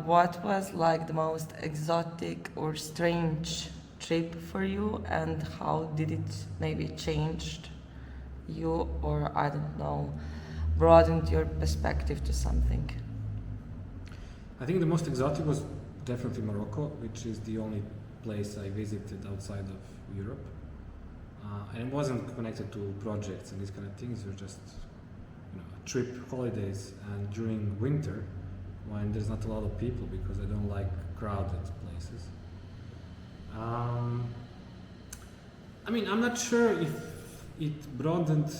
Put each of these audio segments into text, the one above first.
What was like the most exotic or strange trip for you, and how did it maybe changed you, or I don't know, broadened your perspective to something? I think the most exotic was definitely Morocco, which is the only place I visited outside of Europe. And it wasn't connected to projects and these kind of things. It was just, trip, holidays, and during winter, when there's not a lot of people, because I don't like crowded places. I'm not sure if it broadened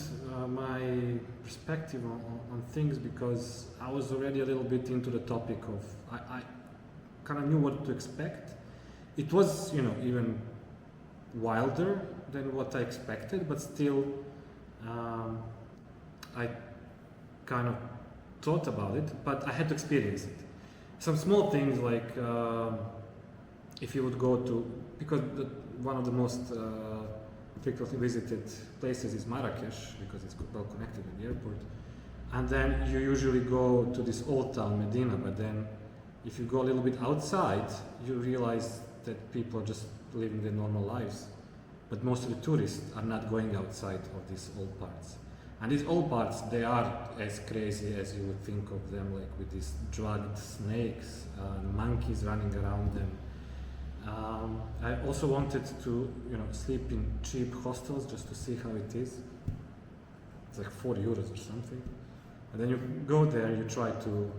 my perspective on things, because I was already a little bit into the topic of, I kind of knew what to expect. It was, even wilder than what I expected, but still I kind of thought about it, but I had to experience it. Some small things like if you would go to, because one of the most frequently visited places is Marrakesh, because it's well connected with the airport, and then you usually go to this old town, Medina, but then if you go a little bit outside, you realize that people are just living their normal lives, but most of the tourists are not going outside of these old parts. And these old parts, they are as crazy as you would think of them, like with these drugged snakes, monkeys running around them. I also wanted to, sleep in cheap hostels just to see how it is. It's like €4 or something. And then you go there, you try to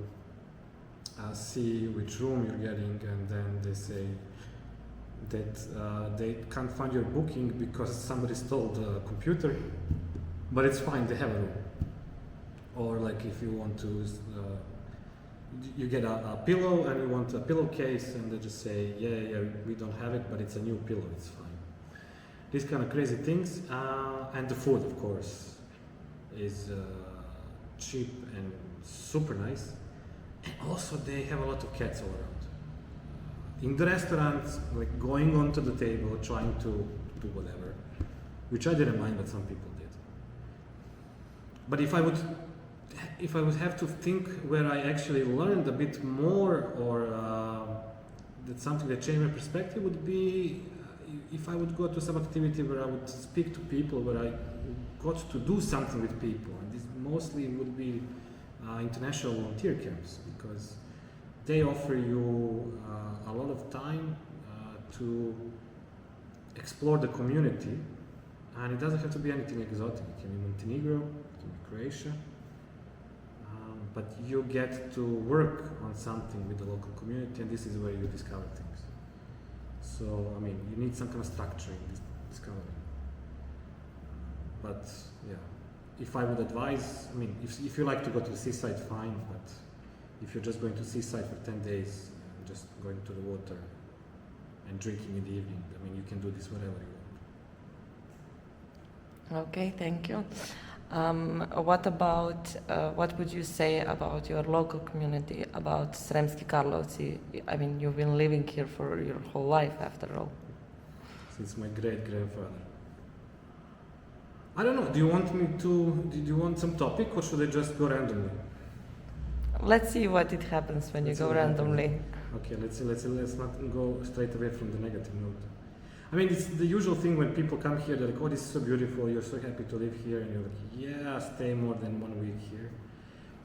see which room you're getting, and then they say that they can't find your booking because somebody stole the computer. But it's fine, they have a room. Or like if you want to, you get a pillow and you want a pillowcase, and they just say, yeah, we don't have it, but it's a new pillow, it's fine. These kind of crazy things. And the food, of course, is cheap and super nice. And also they have a lot of cats all around. In the restaurants, like going onto the table, trying to do whatever, which I didn't mind, but some people did. But if I would have to think where I actually learned a bit more, or that something that changed my perspective, would be if I would go to some activity where I would speak to people, where I got to do something with people. And this mostly would be international volunteer camps, because they offer you a lot of time to explore the community. And it doesn't have to be anything exotic. It can be Montenegro, it can be Croatia. But you get to work on something with the local community, and this is where you discover things. So, you need some kind of structure in this discovery. But, yeah, if I would advise, if you like to go to the seaside, fine, but if you're just going to seaside for 10 days, just going to the water and drinking in the evening, you can do this wherever you want. Okay, thank you. What would you say about your local community, about Sremskih Karlovci? You've been living here for your whole life, after all. Since my great-grandfather. I don't know, do you want some topic, or should I just go randomly? Let's see what it happens when you go randomly. Okay, let's not go straight away from the negative note. It's the usual thing when people come here, they're like, oh, this is so beautiful, you're so happy to live here, and you're like, yeah, stay more than 1 week here.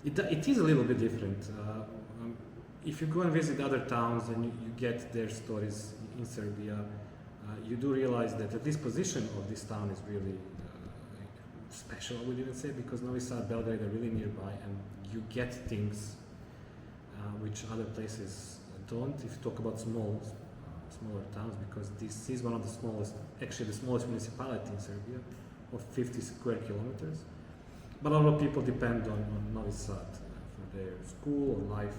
It is a little bit different. If you go and visit other towns and you get their stories in Serbia, you do realize that at least position of this town is really special, I would even say, because Novi Sad, Belgrade are really nearby, and you get things which other places don't. If you talk about smaller towns, because this is one of the smallest, actually the smallest municipality in Serbia, of 50 square kilometers. But a lot of people depend on Novi Sad for their school or life,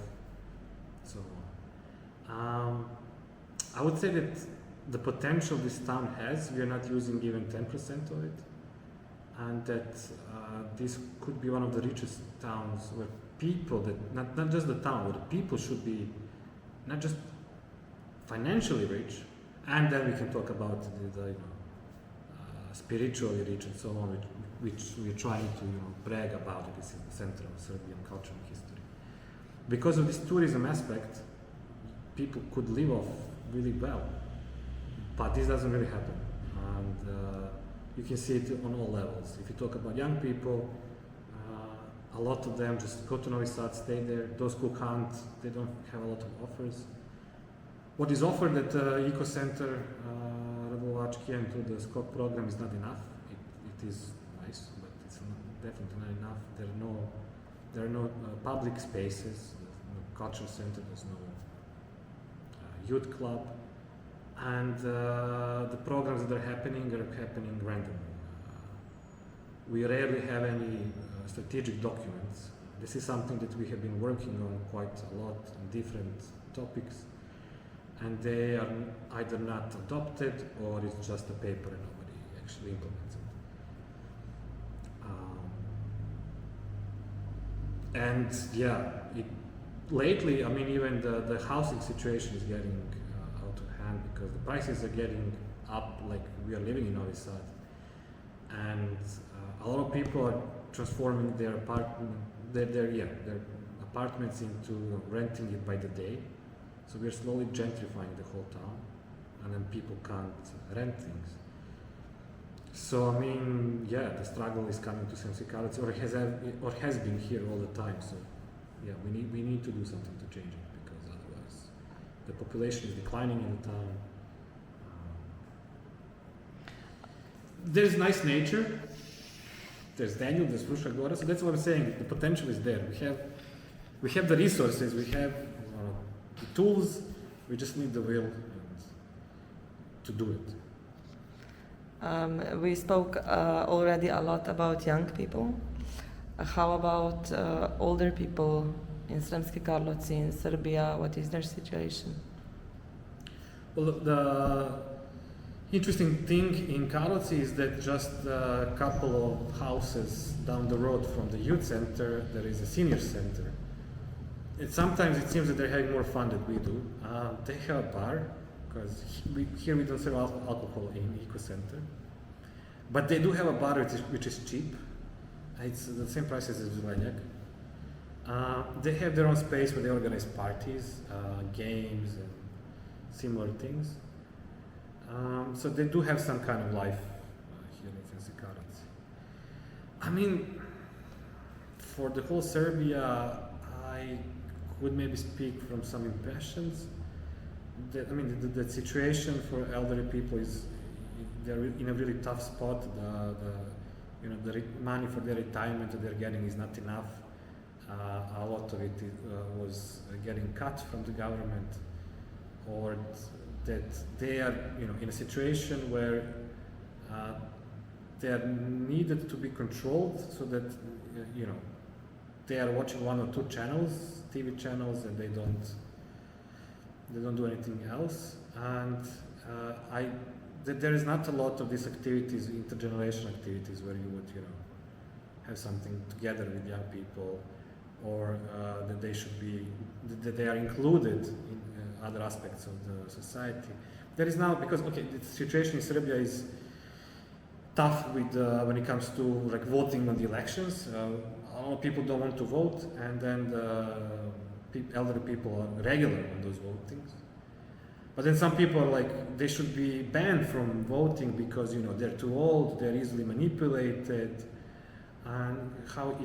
so on. I would say that the potential this town has, we are not using even 10% of it, and that this could be one of the richest towns where people, that not just the town, but the people should be not just financially rich, and then we can talk about the spiritually rich and so on, which we're trying to brag about it. This is the center of Serbian culture and history. Because of this tourism aspect, people could live off really well, but this doesn't really happen, and you can see it on all levels. If you talk about young people, a lot of them just go to Novi Sad, stay there. Those who can't, they don't have a lot of offers. What is offered at Eco Center Radolovački and through the Skok program is not enough. It is nice, but it's definitely not enough. There are no public spaces, no cultural center, there's no youth club, and the programs that are happening randomly. We rarely have any strategic documents. This is something that we have been working on quite a lot on different topics, and they are either not adopted or it's just a paper and nobody actually implements it. And yeah, lately, I mean, even the housing situation is getting out of hand because the prices are getting up, like we are living in Novi Sad, and a lot of people are transforming their apartments into renting it by the day. So we're slowly gentrifying the whole town, and then people can't rent things. So I mean, yeah, the struggle is coming to Sremskih Karlovcev, or has been here all the time. So yeah, we need to do something to change it, because otherwise the population is declining in the town. There's nice nature. There's Daniel, there's Fruška Gora, so that's what I'm saying. The potential is there. We have the resources. We have the tools. We just need the will to do it. We spoke already a lot about young people. How about older people in Sremskih Karlovci, in Serbia? What is their situation? Well, the interesting thing in Karlovci is that just a couple of houses down the road from the youth center, there is a senior center. Sometimes it seems that they're having more fun than we do. They have a bar, because here we don't serve alcohol in Eco Center. But they do have a bar which is cheap. It's the same prices as Vladimir. They have their own space where they organize parties, games, and similar things. So they do have some kind of life here in Sremskih Karlovci. I mean, for the whole Serbia, I would maybe speak from some impressions. The situation for elderly people is they're in a really tough spot. The money for their retirement that they're getting is not enough. A lot of it was getting cut from the government, or that they are in a situation where they are needed to be controlled, so that they are watching one or two channels, TV channels, and they don't do anything else. And there is not a lot of these activities, intergenerational activities, where you would have something together with young people, or that they are included in other aspects of the society. There is now, because the situation in Serbia is tough with when it comes to voting on the elections. A lot of people don't want to vote, and then the elderly people are regular on those votings. But then some people are like, they should be banned from voting because they're too old, they're easily manipulated, and how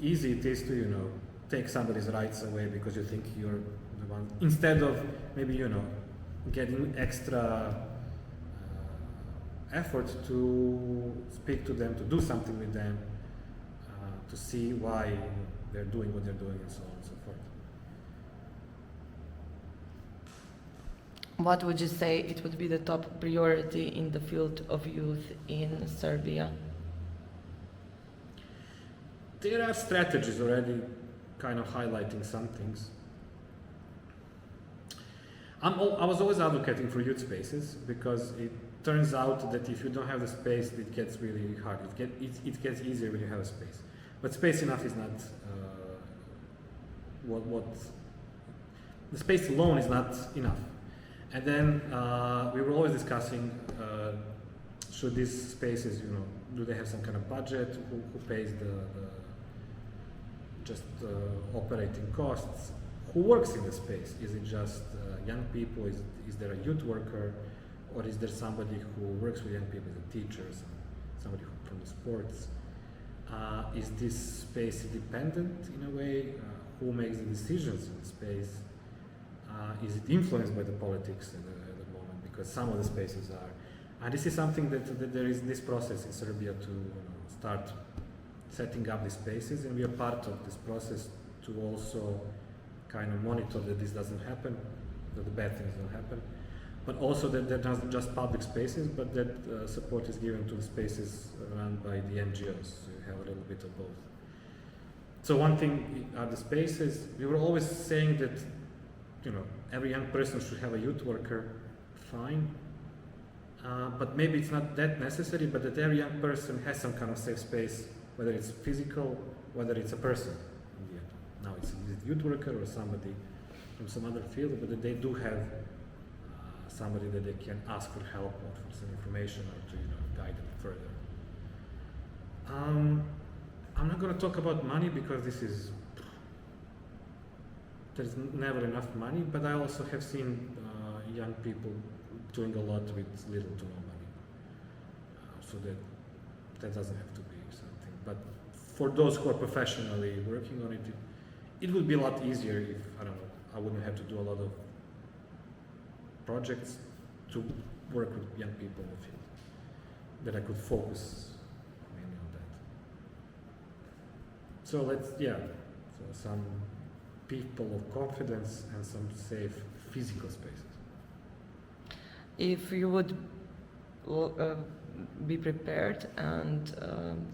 easy it is to take somebody's rights away because you think you're the one, instead of maybe getting extra effort to speak to them, to do something with them, to see why they're doing what they're doing, and so on and so forth. What would you say it would be the top priority in the field of youth in Serbia? There are strategies already kind of highlighting some things. I was always advocating for youth spaces because it turns out that if you don't have the space, it gets really hard. It gets easier when you have a space. But space enough is not what the space alone is not enough. And then we were always discussing should these spaces, do they have some kind of budget? Who pays the operating costs? Who works in the space? Is it just young people? Is there a youth worker? Or is there somebody who works with young people, the teachers, somebody from the sports? Is this space independent in a way? Who makes the decisions in the space? Is it influenced by the politics at the moment? Because some of the spaces are. And this is something that there is this process in Serbia to start setting up these spaces, and we are part of this process to also kind of monitor that this doesn't happen, that the bad things don't happen, but also that they're not just public spaces, but that support is given to the spaces run by the NGOs, so you have a little bit of both. So one thing are the spaces. We were always saying that, every young person should have a youth worker, fine, but maybe it's not that necessary, but that every young person has some kind of safe space, whether it's physical, whether it's a person in the end. Now it's a youth worker or somebody from some other field, but that they do have somebody that they can ask for help or for some information or to guide them further. I'm not going to talk about money because there's never enough money, but I also have seen young people doing a lot with little to no money, so that doesn't have to be something. But for those who are professionally working on it, it would be a lot easier if, I wouldn't have to do a lot of projects to work with young people in the field, that I could focus mainly on that. So so some people of confidence and some safe physical spaces. If you would be prepared and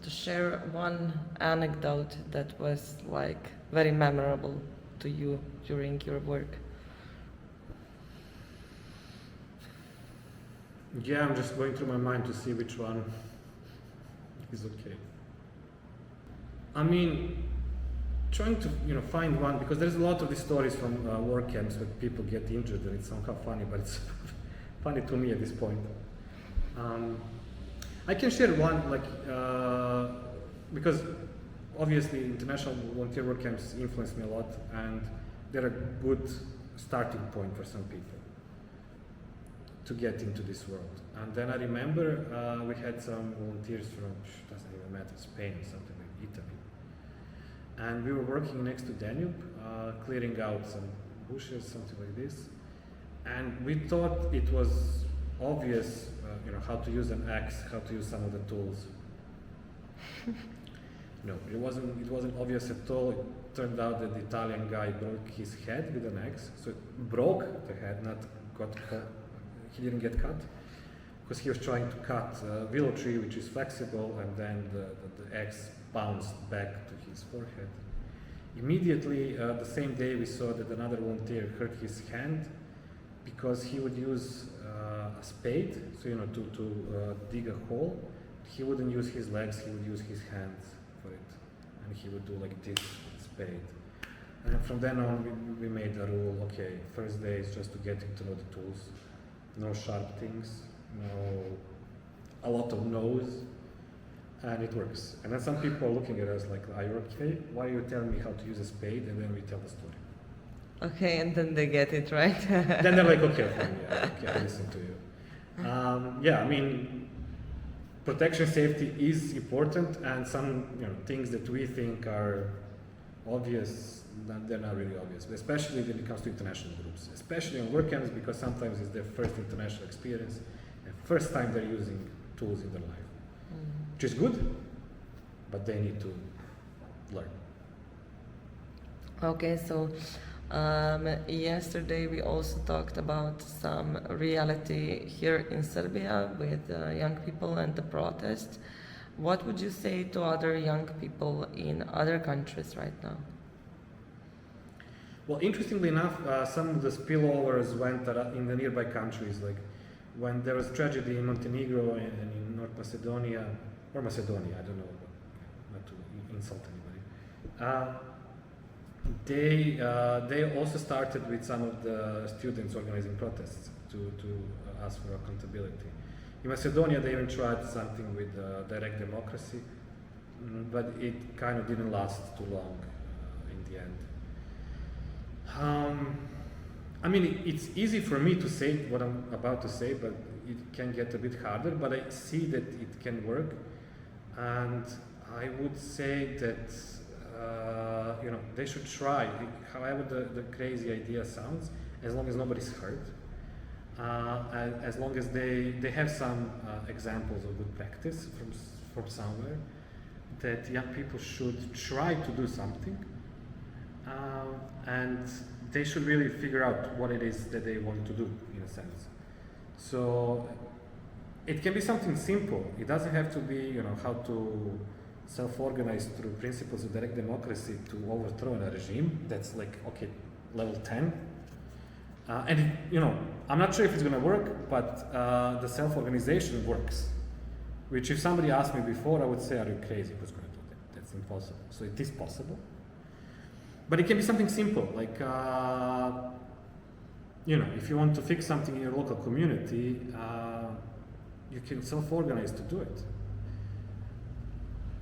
to share one anecdote that was like very memorable to you during your work. Yeah, I'm just going through my mind to see which one is okay. I mean, trying to find one, because there's a lot of these stories from work camps where people get injured, and it's somehow funny, but it's funny to me at this point. I can share one, because obviously international volunteer work camps influence me a lot, and they're a good starting point for some people to get into this world. And then I remember we had some volunteers from, doesn't even matter, Spain or something like Italy. And we were working next to Danube, clearing out some bushes, something like this. And we thought it was obvious, how to use an axe, how to use some of the tools. No, it wasn't obvious at all. It turned out that the Italian guy broke his head with an axe. So it broke the head, not got cut. He didn't get cut because he was trying to cut a willow tree, which is flexible, and then the axe bounced back to his forehead. Immediately, the same day, we saw that another volunteer hurt his hand because he would use a spade, so to dig a hole. He wouldn't use his legs; he would use his hands for it, and he would do like this with spade. And from then on, we made a rule. Okay, first day is just to getting to know the tools. No sharp things, a lot of no's, and it works. And then some people are looking at us like, are you okay? Why are you telling me how to use a spade? And then we tell the story. Okay, and then they get it, right? Then they're like, okay, fine, yeah, okay, I listen to you. I mean, protection safety is important, and some things that we think are obvious, they're not really obvious, but especially when it comes to international groups, especially on work camps, because sometimes it's their first international experience and first time they're using tools in their life, which is good, but they need to learn. Okay, so yesterday we also talked about some reality here in Serbia with young people and the protest. What would you say to other young people in other countries right now? Well, interestingly enough, some of the spillovers went in the nearby countries, like when there was tragedy in Montenegro and in North Macedonia, or Macedonia, I don't know, not to insult anybody. They also started with some of the students organizing protests to ask for accountability. In Macedonia, they even tried something with direct democracy, but it kind of didn't last too long in the end. I mean, it's easy for me to say what I'm about to say, but it can get a bit harder, but I see that it can work. And I would say that, they should try, however the crazy idea sounds, as long as nobody's hurt. As long as they have some examples of good practice from somewhere, that young people should try to do something, and they should really figure out what it is that they want to do, in a sense. So it can be something simple. It doesn't have to be, how to self-organize through principles of direct democracy to overthrow a regime. That's like, okay, level 10. And I'm not sure if it's going to work, but the self-organization works. Which, if somebody asked me before, I would say, "Are you crazy? Who's going to do that? That's impossible." So it is possible, but it can be something simple, like if you want to fix something in your local community, you can self-organize to do it.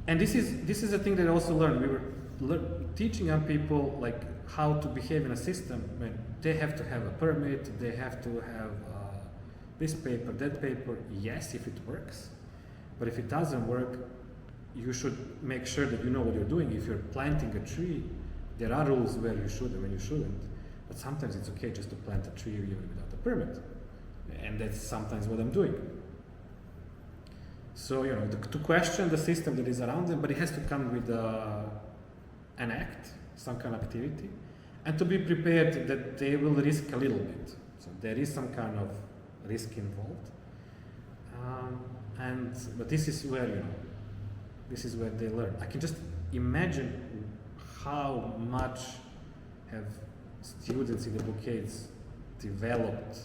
And this is a thing that I also learned. We were teaching young people like how to behave in a system. When they have to have a permit, they have to have this paper, that paper. Yes, if it works, but if it doesn't work, you should make sure that you know what you're doing. If you're planting a tree, there are rules where you should and when you shouldn't. But sometimes it's okay just to plant a tree even without a permit, and that's sometimes what I'm doing. So to question the system that is around them, but it has to come with an act, some kind of activity, and to be prepared that they will risk a little bit. So there is some kind of risk involved, but this is where they learn. I can just imagine how much have students in the decades developed,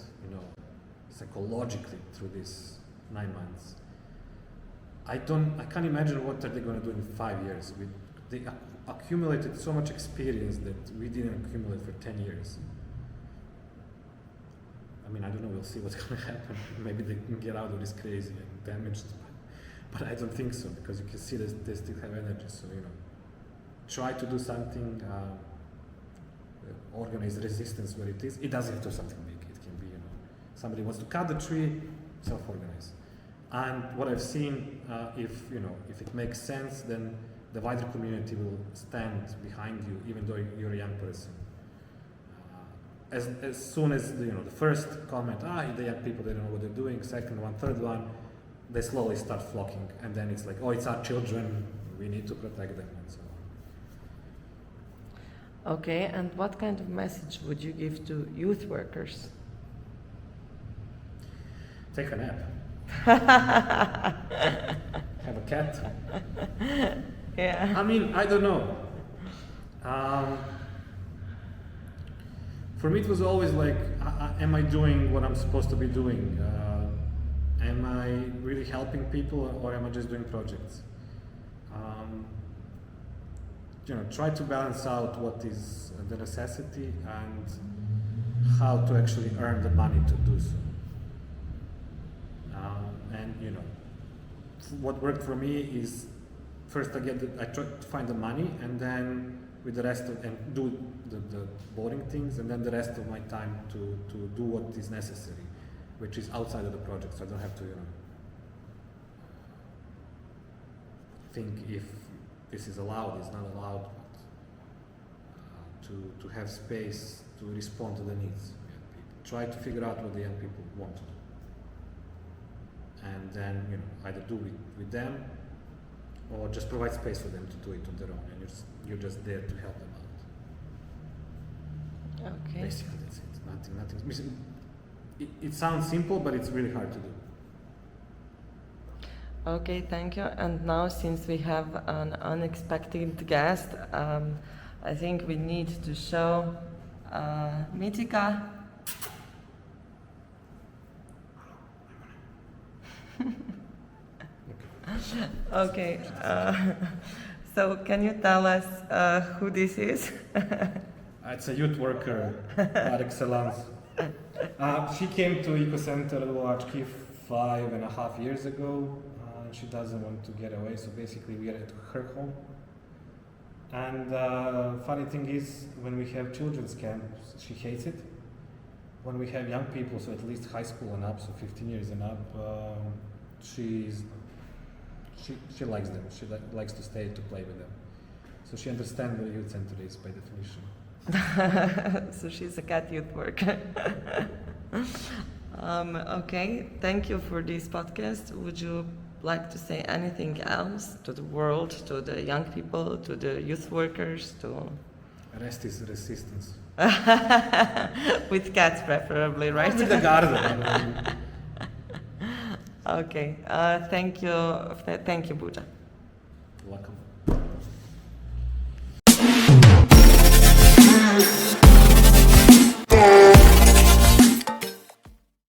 psychologically through these 9 months. I can't imagine what are they going to do in 5 years. They accumulated so much experience that we didn't accumulate for 10 years. I mean, I don't know, we'll see what's going to happen. Maybe they can get out of this crazy and damaged, but I don't think so, because you can see that they still have energy. So, try to do something, organize resistance where it is. It doesn't have to be something big. It can be, somebody wants to cut the tree, self-organize. And what I've seen, if it makes sense, then the wider community will stand behind you, even though you're a young person. As soon as the first comment, the young people, they don't know what they're doing. Second one, third one, they slowly start flocking, and then it's like, oh, it's our children, we need to protect them, and so on. Okay, and what kind of message would you give to youth workers? Take a nap. Have a cat. Yeah. I mean, I don't know. For me, it was always like, am I doing what I'm supposed to be doing? Am I really helping people, or am I just doing projects? Try to balance out what is the necessity and how to actually earn the money to do so. And what worked for me is first I try to find the money, and then with the rest and do the boring things, and then the rest of my time to do what is necessary, which is outside of the project. So I don't have to think if this is allowed, is not allowed, to have space to respond to the needs of young people. Try to figure out what the young people want to do, and then either do it with them, or just provide space for them to do it on their own, and you're just there to help them out. Okay. Basically, that's it. Nothing. It sounds simple, but it's really hard to do. Okay, thank you. And now, since we have an unexpected guest, I think we need to show Mitika. Okay. So can you tell us who this is? It's a youth worker par excellence. She came to Eco Center Lovački 5.5 years ago. She doesn't want to get away, so basically we are at her home. And funny thing is, when we have children's camps, she hates it. When we have young people, so at least high school and up, so 15 years and up, she likes them. She likes to stay to play with them. So she understands what a youth center is by definition. So she's a cat youth worker. Okay, thank you for this podcast. Would you like to say anything else to the world, to the young people, to the youth workers, to... Rest is resistance. With cats preferably, right? With the garden. Okay, thank you, Buđa. Welcome.